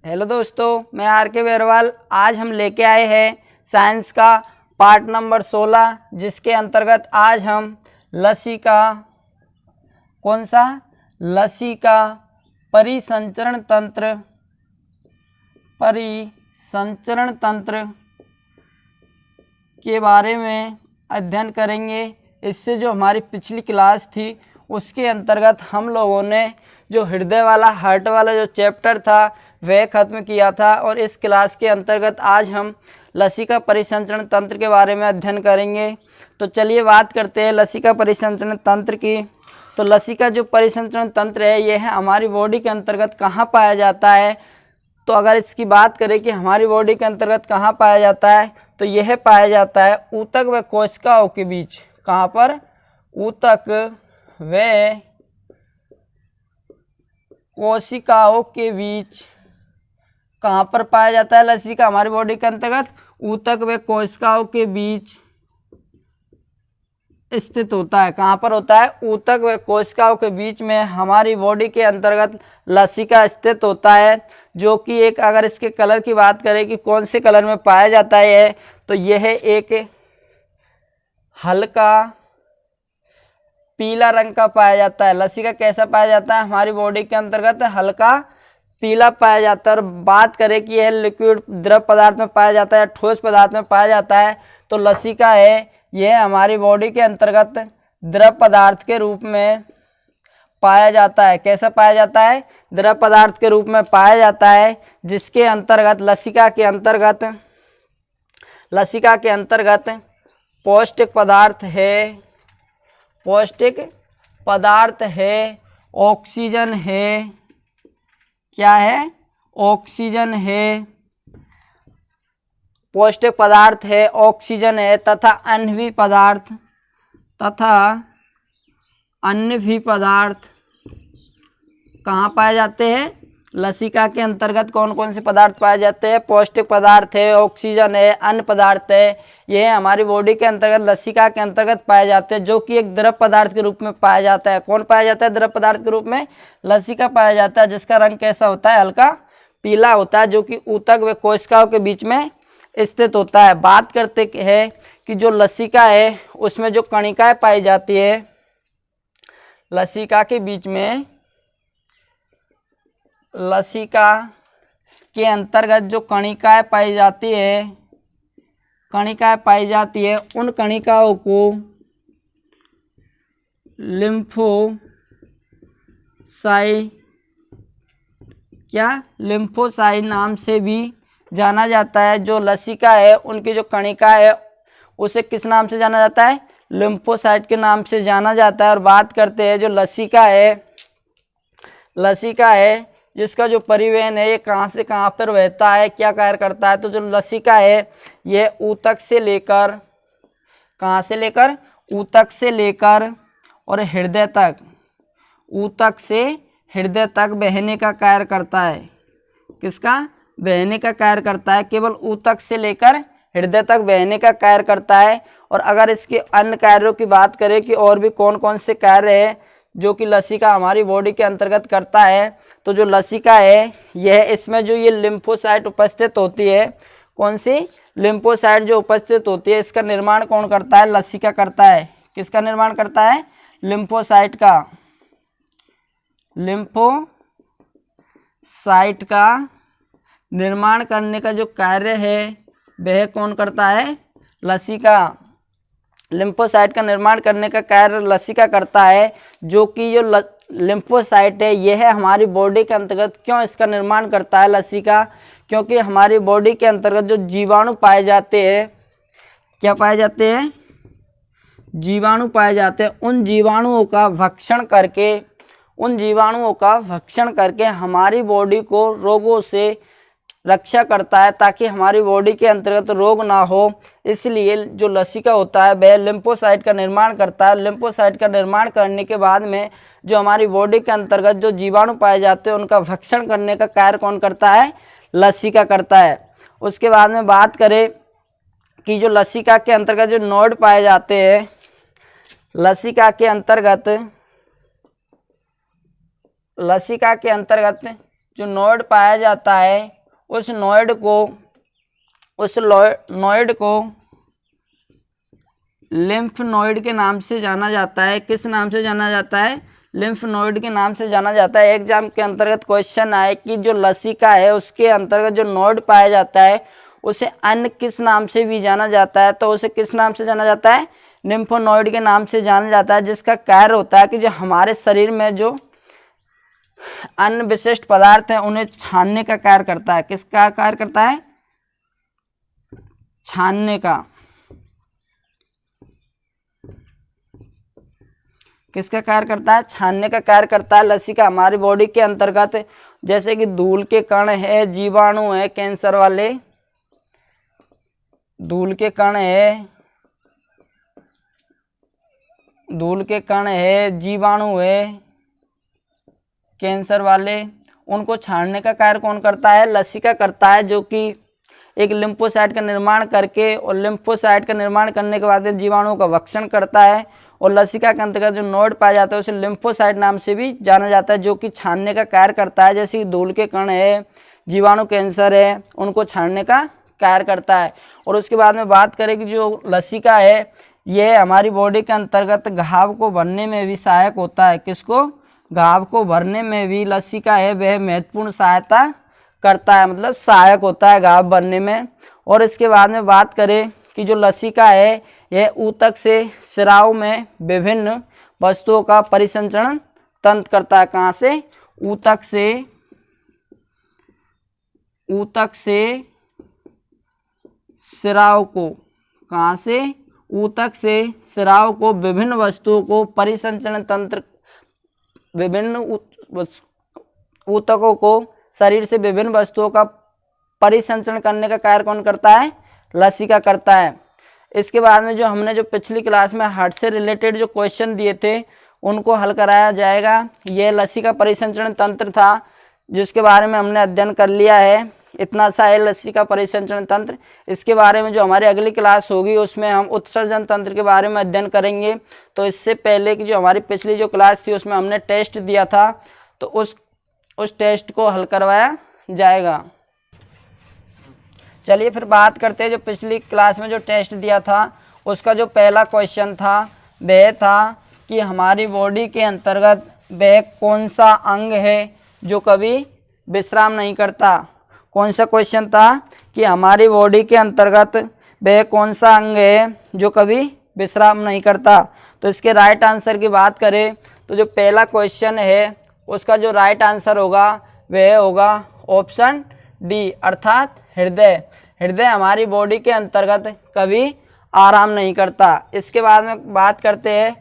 Hello दोस्तों, मैं are के बेरवाल। आज हम लेके आए हैं साइंस का पार्ट नंबर 16, जिसके अंतर्गत आज हम लसिका लसिका परिसंचरण तंत्र के बारे में अध्ययन करेंगे। इससे जो हमारी पिछली क्लास थी उसके अंतर्गत हम लोगों ने जो हार्ट वाला जो चैप्टर था वह ख़त्म किया था, और इस क्लास के अंतर्गत आज हम लसिका परिसंचरण तंत्र के बारे में अध्ययन करेंगे। तो चलिए बात करते हैं लसिका परिसंचरण तंत्र की। तो लसिका जो परिसंचरण तंत्र है यह हमारी बॉडी के अंतर्गत कहाँ पाया जाता है। तो अगर इसकी बात करें कि हमारी बॉडी के अंतर्गत कहाँ पाया जाता है, तो यह पाया जाता है ऊतक व कोशिकाओं के बीच। कहाँ पर? ऊतक व कोशिकाओं के बीच। कहाँ पर पाया जाता है लसिका हमारी बॉडी के अंतर्गत? ऊतक व कोशिकाओं के बीच स्थित होता है। कहाँ पर होता है? ऊतक व कोशिकाओं के बीच में हमारी बॉडी के अंतर्गत लसिका स्थित होता है, जो कि एक, अगर इसके कलर की बात करें कि कौन से कलर में पाया जाता है, तो यह एक हल्का पीला रंग का पाया जाता है। लसिका कैसा पाया जाता है? हमारी बॉडी के अंतर्गत हल्का पीला पाया जाता है। और बात करें कि यह लिक्विड द्रव पदार्थ में पाया जाता है, ठोस पदार्थ में पाया जाता है, तो लसिका है यह हमारी बॉडी के अंतर्गत द्रव पदार्थ के रूप में पाया जाता है। कैसा पाया जाता है? द्रव पदार्थ के रूप में पाया जाता है, जिसके अंतर्गत लसिका के अंतर्गत पौष्टिक पदार्थ है, ऑक्सीजन है। क्या है? ऑक्सीजन है, पौष्टिक पदार्थ है, ऑक्सीजन है, तथा अन्य भी पदार्थ कहाँ पाए जाते हैं? लसिका के अंतर्गत कौन कौन से पदार्थ पाए जाते हैं? पौष्टिक पदार्थ है, ऑक्सीजन है, अन्य पदार्थ है। यह हमारी बॉडी के अंतर्गत लसिका के अंतर्गत पाए जाते हैं, जो कि एक द्रव पदार्थ के रूप में पाया जाता है। कौन पाया जाता है द्रव पदार्थ के रूप में? लसिका पाया जाता है, जिसका रंग कैसा होता है? हल्का पीला होता है, जो कि ऊतक व कोशिकाओं के बीच में स्थित होता है। बात करते हैं कि जो लसिका है उसमें जो कणिकाएं पाई जाती है, लसिका के बीच में, लसिका के अंतर्गत जो कणिकाएं पाई जाती है, उन कणिकाओं को लिम्फोसाइट नाम से भी जाना जाता है। जो लसिका है उनकी जो कणिका है उसे किस नाम से जाना जाता है? लिम्फोसाइट के नाम से जाना जाता है। और बात करते हैं जो लसिका है जिसका जो परिवहन है ये कहाँ से कहाँ पर बहता है, क्या कार्य करता है। तो जो लसिका है यह ऊतक से लेकर, कहाँ से लेकर? ऊतक से लेकर और हृदय तक, ऊतक से हृदय तक बहने का कार्य करता है। किसका? बहने का कार्य करता है। केवल ऊतक से लेकर हृदय तक बहने का कार्य करता है। और अगर इसके अन्य कार्यों की बात करें कि और भी कौन कौन से कार्य है जो कि लसिका हमारी बॉडी के अंतर्गत करता है, तो जो लसिका है यह, इसमें जो ये लिम्फोसाइट उपस्थित होती है, कौन सी? लिम्फोसाइट जो उपस्थित होती है, इसका निर्माण कौन करता है? लसिका करता है। किसका निर्माण करता है? लिम्फोसाइट का। लिम्फोसाइट का निर्माण करने का जो कार्य है वह कौन करता है? लसिका। लिम्फोसाइट का निर्माण करने का कार्य लसिका करता है, जो कि जो लिम्फोसाइट है यह हमारी बॉडी के अंतर्गत क्यों इसका निर्माण करता है लसिका? क्योंकि हमारी बॉडी के अंतर्गत जो जीवाणु पाए जाते हैं, क्या पाए जाते हैं? जीवाणु पाए जाते हैं। उन जीवाणुओं का भक्षण करके हमारी बॉडी को रोगों से रक्षा करता है, ताकि हमारी बॉडी के अंतर्गत रोग ना हो। इसलिए जो लसिका होता है वह लिम्फोसाइट का निर्माण करता है। लिम्फोसाइट का निर्माण करने के बाद में जो हमारी बॉडी के अंतर्गत जो जीवाणु पाए जाते हैं उनका भक्षण करने का कार्य कौन करता है? लसिका करता है। उसके बाद में बात करें कि जो लसिका के अंतर्गत जो नोड पाए जाते हैं, लसिका के अंतर्गत जो नोड पाया जाता है उस नोड को लिम्फ नोड के नाम से जाना जाता है। किस नाम से जाना जाता है? लिम्फ नोड के नाम से जाना जाता है। एग्जाम के अंतर्गत क्वेश्चन आए कि जो लसिका है उसके अंतर्गत जो नोड पाया जाता है उसे अन्य किस नाम से भी जाना जाता है, तो उसे किस नाम से जाना जाता है? लिम्फोनोइड के नाम से जाना जाता है, जिसका कार्य होता है कि जो हमारे शरीर में जो अन्य विशिष्ट पदार्थ हैं उन्हें छानने का कार्य करता है। किसका कार्य करता है? छानने का। किसका कार्य करता है? छानने का कार्य करता है लसिका। हमारी बॉडी के अंतर्गत जैसे कि धूल के कण है, जीवाणु है, कैंसर वाले धूल के कण है, जीवाणु है, कैंसर वाले, उनको छानने का कार्य कौन करता है? लसिका करता है, जो कि एक लिम्फोसाइट का निर्माण करके और लिम्फोसाइट का निर्माण करने के बाद जीवाणुओं का भक्षण करता है। और लसिका के अंतर्गत जो नोड पाया जाता है उसे लिम्फोसाइट नाम से भी जाना जाता है, जो कि छानने का कार्य करता है। जैसे धूल के कण है, जीवाणु, कैंसर है, उनको छानने का कार्य करता है। और उसके बाद में बात करें कि जो लसिका है यह हमारी बॉडी के अंतर्गत घाव को भरने में भी सहायक होता है। किसको? घाव को भरने में भी लसिका है वह महत्वपूर्ण सहायता करता है, मतलब सहायक होता है घाव भरने में। और इसके बाद में बात करें कि जो लसिका है यह ऊतक से स्राव में विभिन्न वस्तुओं का परिसंचरण तंत्र करता है। कहाँ से? ऊतक से स्राव को। कहाँ से? ऊतक से स्राव को विभिन्न वस्तुओं को परिसंचरण तंत्र, विभिन्न ऊतकों को शरीर से विभिन्न वस्तुओं का परिसंचरण करने का कार्य कौन करता है? लसिका करता है। इसके बाद में जो हमने जो पिछली क्लास में हार्ट से रिलेटेड जो क्वेश्चन दिए थे उनको हल कराया जाएगा। यह लसिका परिसंचरण तंत्र था जिसके बारे में हमने अध्ययन कर लिया है। इतना सा है लसिका परिसंचरण तंत्र। इसके बारे में जो हमारी अगली क्लास होगी उसमें हम उत्सर्जन तंत्र के बारे में अध्ययन करेंगे। तो इससे पहले की जो हमारी पिछली जो क्लास थी उसमें हमने टेस्ट दिया था, तो उस टेस्ट को हल करवाया जाएगा। चलिए फिर बात करते हैं जो पिछली क्लास में जो टेस्ट दिया था उसका जो पहला क्वेश्चन था वह था कि हमारी बॉडी के अंतर्गत वह कौन सा अंग है जो कभी विश्राम नहीं करता। कौन सा क्वेश्चन था कि हमारी बॉडी के अंतर्गत वह कौन सा अंग है जो कभी विश्राम नहीं करता। तो इसके राइट आंसर की बात करें तो जो पहला क्वेश्चन है उसका जो राइट आंसर होगा वह होगा ऑप्शन डी, अर्थात हृदय। हृदय हमारी बॉडी के अंतर्गत कभी आराम नहीं करता। इसके बाद में बात करते हैं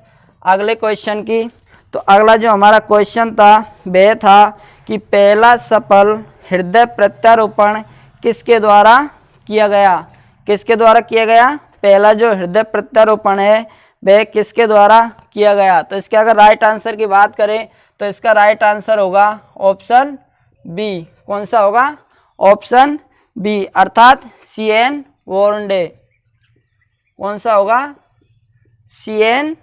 अगले क्वेश्चन की। तो अगला जो हमारा क्वेश्चन था वह था कि पहला सफल हृदय प्रत्यारोपण किसके द्वारा किया गया। किसके द्वारा किया गया? पहला जो हृदय प्रत्यारोपण है वह किसके द्वारा किया गया। तो इसके अगर राइट आंसर की बात करें तो इसका राइट आंसर होगा ऑप्शन बी। कौन सा होगा? ऑप्शन बी, अर्थात CN वॉर्नडे। कौन सा होगा? CN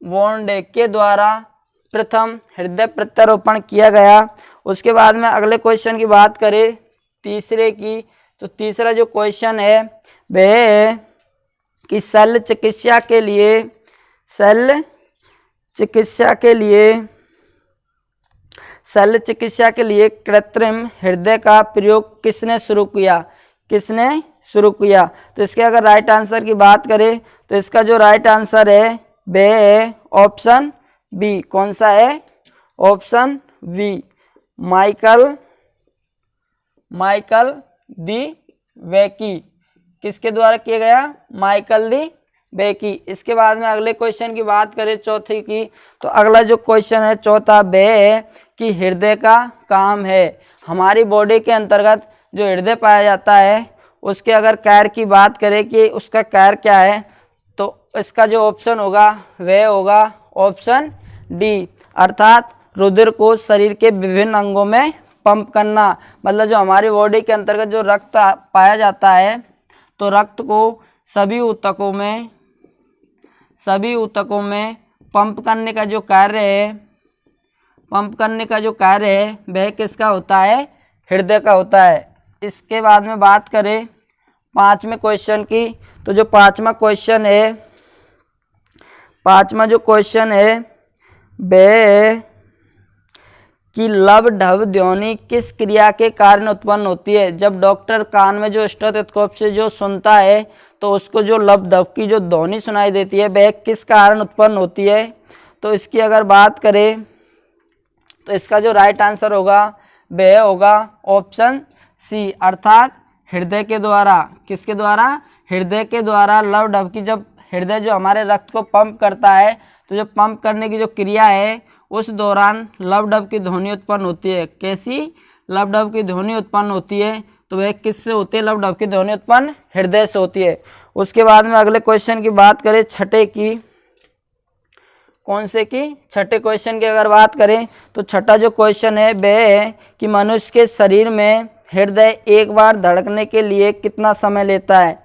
वॉर्नडे के द्वारा प्रथम हृदय प्रत्यारोपण किया गया। उसके बाद में अगले क्वेश्चन की बात करें तीसरे की, तो तीसरा जो क्वेश्चन है वह है कि शल्य चिकित्सा के लिए कृत्रिम हृदय का प्रयोग किसने शुरू किया। किसने शुरू किया? तो इसके अगर राइट आंसर की बात करें तो इसका जो राइट आंसर है वह है ऑप्शन बी। कौन सा है? ऑप्शन बी, माइकल दी वेकी। किसके द्वारा किया गया? माइकल दी वेकी। इसके बाद में अगले क्वेश्चन की बात करें चौथी की, तो अगला जो क्वेश्चन है चौथा वह है कि हृदय का काम है। हमारी बॉडी के अंतर्गत जो हृदय पाया जाता है उसके अगर कार्य की बात करें कि उसका कार्य क्या है, तो इसका जो ऑप्शन होगा वह होगा ऑप्शन डी, अर्थात रुधिर को शरीर के विभिन्न अंगों में पंप करना। मतलब जो हमारी बॉडी के अंतर्गत जो रक्त पाया जाता है तो रक्त को सभी ऊतकों में पंप करने का जो कार्य है वह किसका होता है? हृदय का होता है। इसके बाद में बात करें पांचवें क्वेश्चन की, तो जो पांचवा जो क्वेश्चन है वह कि लव ढव ध्वनि किस क्रिया के कारण उत्पन्न होती है। जब डॉक्टर कान में जो स्टेथोस्कोप से जो सुनता है तो उसको जो लव ढव की जो ध्वनि सुनाई देती है वह किस कारण उत्पन्न होती है। तो इसकी अगर बात करें तो इसका जो राइट आंसर होगा वह होगा ऑप्शन सी, अर्थात हृदय के द्वारा। किसके द्वारा? हृदय के द्वारा लव ढव की, जब हृदय जो हमारे रक्त को पंप करता है तो जो पंप करने की जो क्रिया है उस दौरान लव ढव की ध्वनि उत्पन्न होती है। कैसी लव ढव की ध्वनि उत्पन्न होती है? तो वह किससे होती है? लव ढव की ध्वनि उत्पन्न हृदय से होती है। उसके बाद में अगले क्वेश्चन की बात करें छठे की, कौन से की? छठे क्वेश्चन की अगर बात करें तो छठा जो क्वेश्चन है वह है कि मनुष्य के शरीर में हृदय एक बार धड़कने के लिए कितना समय लेता है।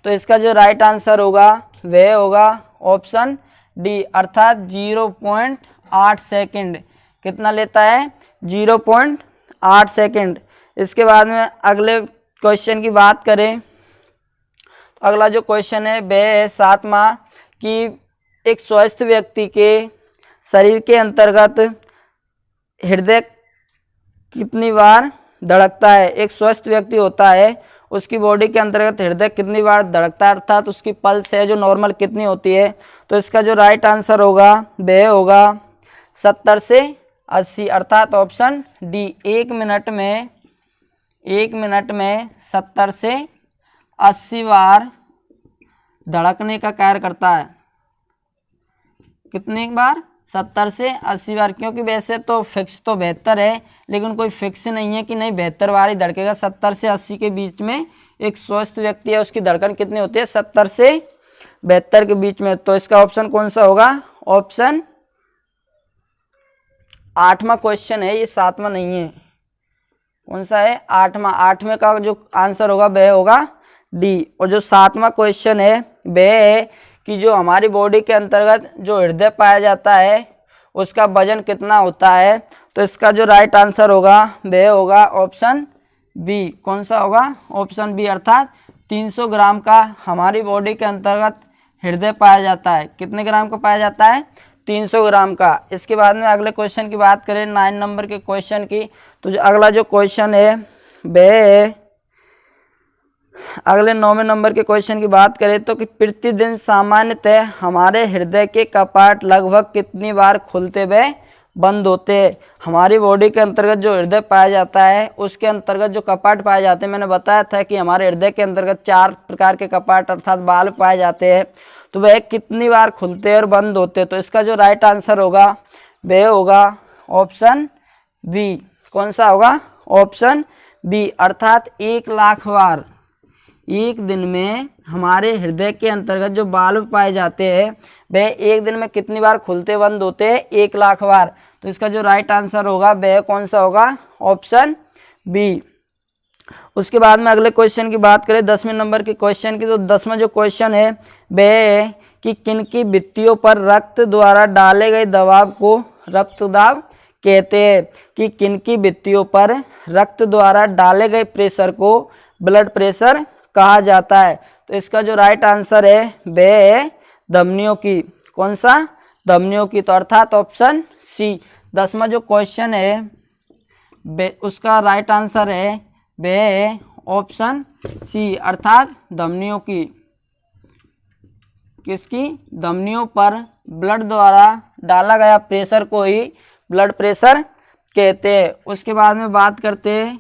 तो इसका जो राइट आंसर होगा वह होगा ऑप्शन डी, अर्थात 0.8 सेकंड। कितना लेता है? 0.8 सेकंड। इसके बाद में अगले क्वेश्चन की बात करें तो अगला जो क्वेश्चन है वह है सातवां कि एक स्वस्थ व्यक्ति के शरीर के अंतर्गत हृदय कितनी बार धड़कता है। एक स्वस्थ व्यक्ति होता है उसकी बॉडी के अंतर्गत हृदय कितनी बार धड़कता है, अर्थात उसकी पल्स है जो नॉर्मल कितनी होती है। तो इसका जो राइट आंसर होगा वह होगा 70 से 80, अर्थात ऑप्शन डी, एक मिनट में 70 से 80 बार धड़कने का कार्य करता है। कितनी बार? 70 से 80 बार। क्योंकि वैसे तो फिक्स तो 72 है, लेकिन कोई फिक्स नहीं है कि नहीं 72 बार ही धड़केगा। 70 से 80 के बीच में एक स्वस्थ व्यक्ति है उसकी धड़कन कितनी होती है? 70 से 72 के बीच में। तो इसका ऑप्शन कौन सा होगा? ऑप्शन आठवां क्वेश्चन है, ये सातवां नहीं है। कौन सा है? आठवां। आठवें का जो आंसर होगा वह होगा डी। और जो सातवां क्वेश्चन है वह है कि जो हमारी बॉडी के अंतर्गत जो हृदय पाया जाता है उसका वजन कितना होता है। तो इसका जो राइट आंसर होगा वह होगा ऑप्शन बी। कौन सा होगा? ऑप्शन बी, अर्थात 300 ग्राम का हमारी बॉडी के अंतर्गत हृदय पाया जाता है। कितने ग्राम का पाया जाता है? 300 ग्राम का। इसके बाद में अगले क्वेश्चन की बात करें 9 नंबर के क्वेश्चन की, तो जो अगला जो क्वेश्चन है वह अगले 9वें नंबर के क्वेश्चन की बात करें तो कि प्रतिदिन सामान्यतः हमारे हृदय के कपाट लगभग कितनी बार खुलते व बंद होते हैं। हमारी बॉडी के अंतर्गत जो हृदय पाया जाता है उसके अंतर्गत जो कपाट पाए जाते हैं, मैंने बताया था कि हमारे हृदय के अंतर्गत 4 प्रकार के कपाट अर्थात वाल्व पाए जाते हैं। तो वह कितनी बार खुलते हैं और बंद होते हैं। तो इसका जो राइट आंसर होगा वह होगा ऑप्शन बी। कौन सा होगा? ऑप्शन बी, अर्थात 1 लाख बार एक दिन में हमारे हृदय के अंतर्गत जो वाल्व पाए जाते हैं वह एक दिन में कितनी बार खुलते बंद होते हैं? 1 लाख बार। तो इसका जो राइट आंसर होगा वह कौन सा होगा? Option B. उसके बाद में अगले क्वेश्चन की बात करें 10वें नंबर के क्वेश्चन की, तो 10वां जो क्वेश्चन है वह है कि किनकी भित्तियों पर रक्त द्वारा डाले गए दबाव को रक्तदाब कहते हैं। कि किनकी भित्तियों पर रक्त द्वारा डाले गए प्रेशर को ब्लड प्रेशर कहा जाता है। तो इसका जो राइट आंसर है वह है धमनियों की। कौन सा? धमनियों की। तो अर्थात ऑप्शन सी। 10वां जो क्वेश्चन है उसका राइट आंसर है वह है ऑप्शन सी, अर्थात धमनियों की। किसकी? धमनियों पर ब्लड द्वारा डाला गया प्रेशर को ही ब्लड प्रेशर कहते हैं। उसके बाद में बात करते हैं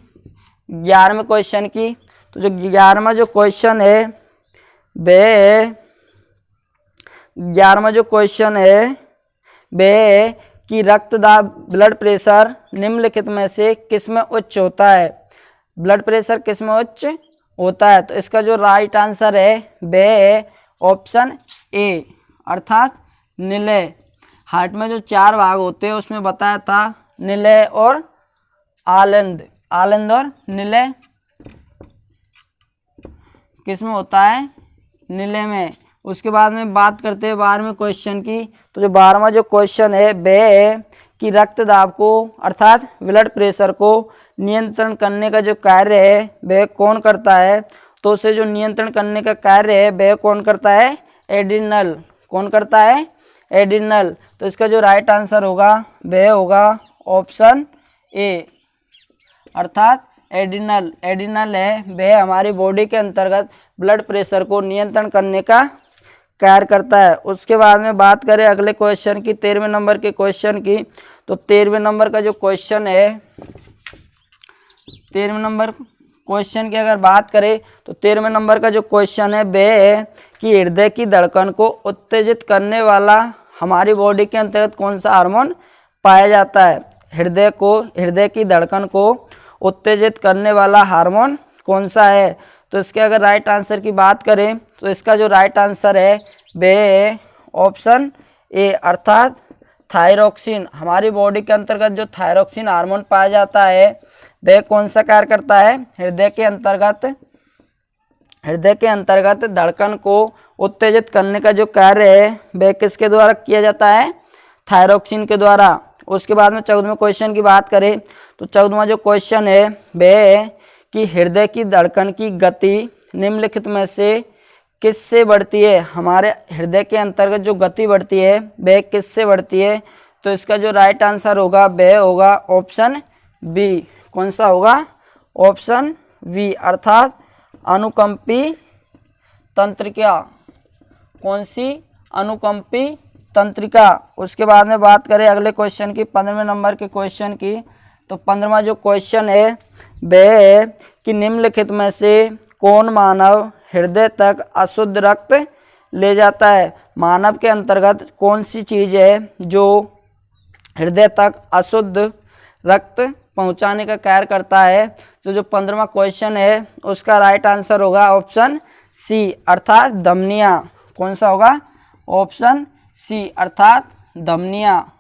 11वें क्वेश्चन की, तो जो 11वां जो क्वेश्चन है वह 11वां जो क्वेश्चन है वह कि रक्तदाब ब्लड प्रेशर निम्नलिखित में से किस में उच्च होता है। ब्लड प्रेशर किस में उच्च होता है। तो इसका जो राइट आंसर है वह है ऑप्शन ए, अर्थात निलय। हार्ट में जो 4 भाग होते हैं उसमें बताया था निलय और आलंद। आलंद और निलय किस में होता है? निलय में। उसके बाद में बात करते हैं 12वें क्वेश्चन की, तो जो 12वां जो क्वेश्चन है वह है कि रक्तदाब को अर्थात ब्लड प्रेशर को नियंत्रण करने का जो कार्य है वह कौन करता है? तो उसे जो नियंत्रण करने का कार्य है वह कौन करता है? एड्रिनल। कौन करता है? एड्रिनल। तो इसका जो राइट आंसर होगा वह होगा ऑप्शन ए, अर्थात एड्रिनल। एड्रिनल है वह हमारी बॉडी के अंतर्गत ब्लड प्रेशर को नियंत्रण करने का कार्य करता है। उसके बाद में बात करें अगले क्वेश्चन की, 13वें नंबर के क्वेश्चन की, तो 13वें नंबर का जो क्वेश्चन है, 13वें नंबर क्वेश्चन की अगर बात करें तो 13वें नंबर का जो क्वेश्चन है वह है कि हृदय की धड़कन को उत्तेजित करने वाला हमारी बॉडी के अंतर्गत कौन सा हार्मोन पाया जाता है? हृदय की धड़कन को उत्तेजित करने वाला हार्मोन कौन सा है? तो इसके अगर राइट आंसर की बात करें तो इसका जो राइट आंसर है वह है ऑप्शन ए, अर्थात थायरोक्सिन। हमारी बॉडी के अंतर्गत जो थायरोक्सिन हार्मोन पाया जाता है वह कौन सा कार्य करता है? हृदय के अंतर्गत धड़कन को उत्तेजित करने का जो कार्य है वह किसके द्वारा किया जाता है? थायरोक्सिन के द्वारा। उसके बाद में 14वें क्वेश्चन की बात करें तो 14वां जो क्वेश्चन है वह है कि हृदय की धड़कन की गति निम्नलिखित में से किससे बढ़ती है? हमारे हृदय के अंतर्गत जो गति बढ़ती है वह किससे बढ़ती है? तो इसका जो राइट आंसर होगा वह होगा ऑप्शन बी। कौन सा होगा? ऑप्शन बी, अर्थात अनुकंपी तंत्रिका। कौन सी? अनुकंपी तंत्रिका। उसके बाद में बात करें अगले क्वेश्चन की, 15वें नंबर के क्वेश्चन की, तो 15वां जो क्वेश्चन है वह है कि निम्नलिखित में से कौन मानव हृदय तक अशुद्ध रक्त ले जाता है? मानव के अंतर्गत कौन सी चीज़ है जो हृदय तक अशुद्ध रक्त पहुंचाने का कार्य करता है? तो जो 15वां क्वेश्चन है उसका राइट आंसर होगा ऑप्शन सी, अर्थात धमनियाँ। कौन सा होगा? ऑप्शन सी, अर्थात धमनियाँ।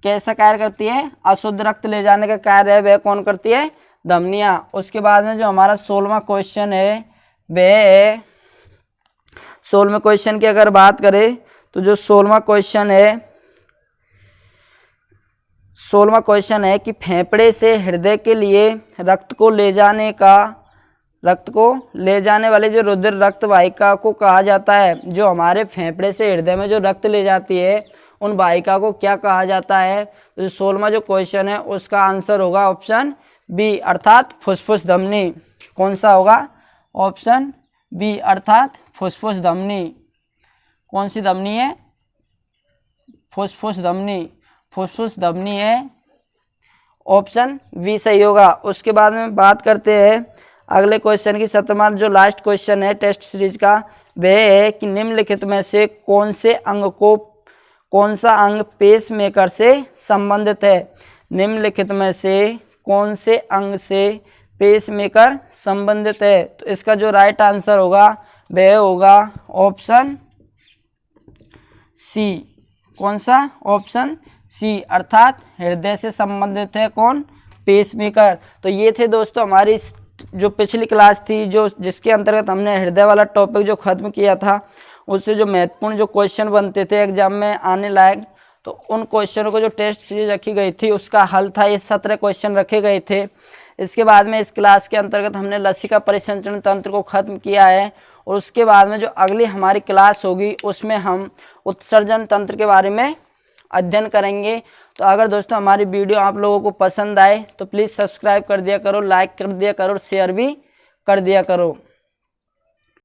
कैसा कार्य करती है? अशुद्ध रक्त ले जाने का कार्य है वह कौन करती है? धमनियाँ। उसके बाद में जो हमारा 16वां क्वेश्चन है वह है, 16वें क्वेश्चन की अगर बात करें तो जो 16वां क्वेश्चन है कि फेफड़े से हृदय के लिए रक्त को ले जाने वाले जो रुधिर रक्त वाहिका को कहा जाता है? जो हमारे फेफड़े से हृदय में जो रक्त ले जाती है उन वाहिका को क्या कहा जाता है? तो 16वां जो क्वेश्चन है उसका आंसर होगा ऑप्शन बी, अर्थात फुसफुस धमनी। कौन सा होगा? ऑप्शन बी, अर्थात फुसफुस धमनी। कौन सी धमनी है? फुसफुस धमनी। फुसफुस धमनी है, ऑप्शन बी सही होगा। उसके बाद में बात करते हैं अगले क्वेश्चन की, 17वां जो लास्ट क्वेश्चन है टेस्ट सीरीज का वह है कि निम्नलिखित में से कौन सा अंग पेस मेकर से संबंधित है? निम्नलिखित में से कौन से अंग से पेस मेकर संबंधित है? तो इसका जो राइट आंसर होगा वह होगा ऑप्शन सी। कौन सा? ऑप्शन सी, अर्थात हृदय से संबंधित है कौन? पेसमेकर। तो ये थे दोस्तों हमारी जो पिछली क्लास थी जिसके अंतर्गत हमने हृदय वाला टॉपिक जो खत्म किया था, उससे जो महत्वपूर्ण जो क्वेश्चन बनते थे एग्जाम में आने लायक, तो उन क्वेश्चनों को जो टेस्ट सीरीज रखी गई थी उसका हल था, ये 17 क्वेश्चन रखे गए थे। इसके बाद में इस क्लास के अंतर्गत हमने लसिका परिसंचरण तंत्र को खत्म किया है और उसके बाद में जो अगली हमारी क्लास होगी उसमें हम उत्सर्जन तंत्र के बारे में अध्ययन करेंगे। तो अगर दोस्तों हमारी वीडियो आप लोगों को पसंद आए तो प्लीज़ सब्सक्राइब कर दिया करो, लाइक कर दिया करो, शेयर भी कर दिया करो।